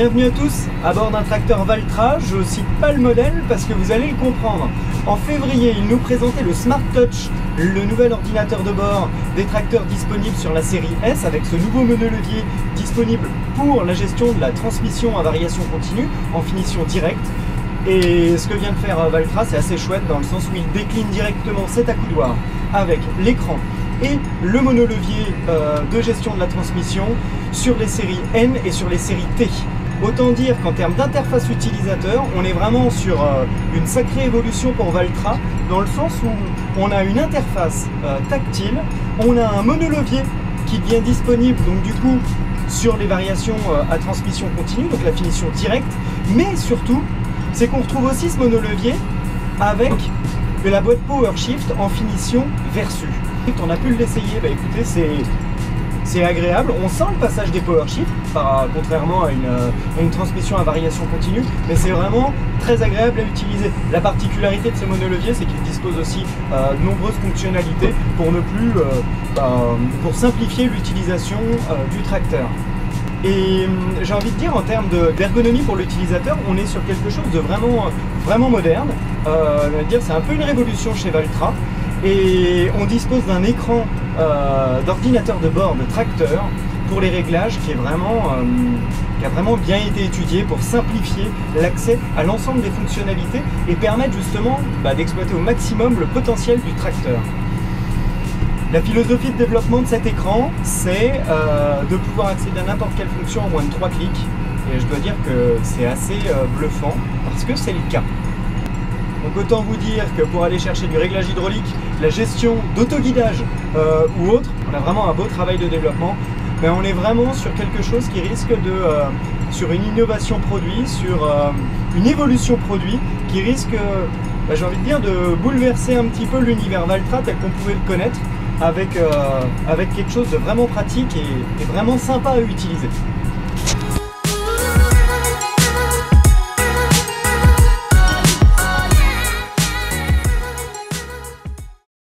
Bienvenue à tous à bord d'un tracteur Valtra. Je ne cite pas le modèle parce que vous allez le comprendre. En février, il nous présentait le Smart Touch, le nouvel ordinateur de bord des tracteurs disponibles sur la série S avec ce nouveau monolevier disponible pour la gestion de la transmission à variation continue en finition directe. Et ce que vient de faire Valtra, c'est assez chouette dans le sens où il décline directement cet accoudoir avec l'écran et le monolevier de gestion de la transmission sur les séries N et sur les séries T. Autant dire qu'en termes d'interface utilisateur, on est vraiment sur une sacrée évolution pour Valtra, dans le sens où on a une interface tactile, on a un monolevier qui devient disponible donc du coup sur les variations à transmission continue, donc la finition directe, mais surtout c'est qu'on retrouve aussi ce monolevier avec la boîte PowerShift en finition Versu. On a pu l'essayer, bah écoutez, c'est agréable, on sent le passage des PowerShift, contrairement à une transmission à variation continue, mais c'est vraiment très agréable à utiliser. La particularité de ce monolevier, c'est qu'il dispose aussi de nombreuses fonctionnalités pour simplifier l'utilisation du tracteur. Et j'ai envie de dire, en termes d'ergonomie pour l'utilisateur, on est sur quelque chose de vraiment moderne. C'est un peu une révolution chez Valtra. Et on dispose d'un écran d'ordinateur de bord de tracteur pour les réglages qui a vraiment bien été étudié pour simplifier l'accès à l'ensemble des fonctionnalités et permettre justement d'exploiter au maximum le potentiel du tracteur. La philosophie de développement de cet écran, c'est de pouvoir accéder à n'importe quelle fonction en moins de 3 clics. Et je dois dire que c'est assez bluffant parce que c'est le cas. Donc autant vous dire que pour aller chercher du réglage hydraulique, la gestion d'autoguidage ou autre, on a vraiment un beau travail de développement, mais on est vraiment sur quelque chose qui risque sur une innovation produit, sur une évolution produit qui risque, j'ai envie de dire, de bouleverser un petit peu l'univers Valtra tel qu'on pouvait le connaître, avec quelque chose de vraiment pratique et vraiment sympa à utiliser.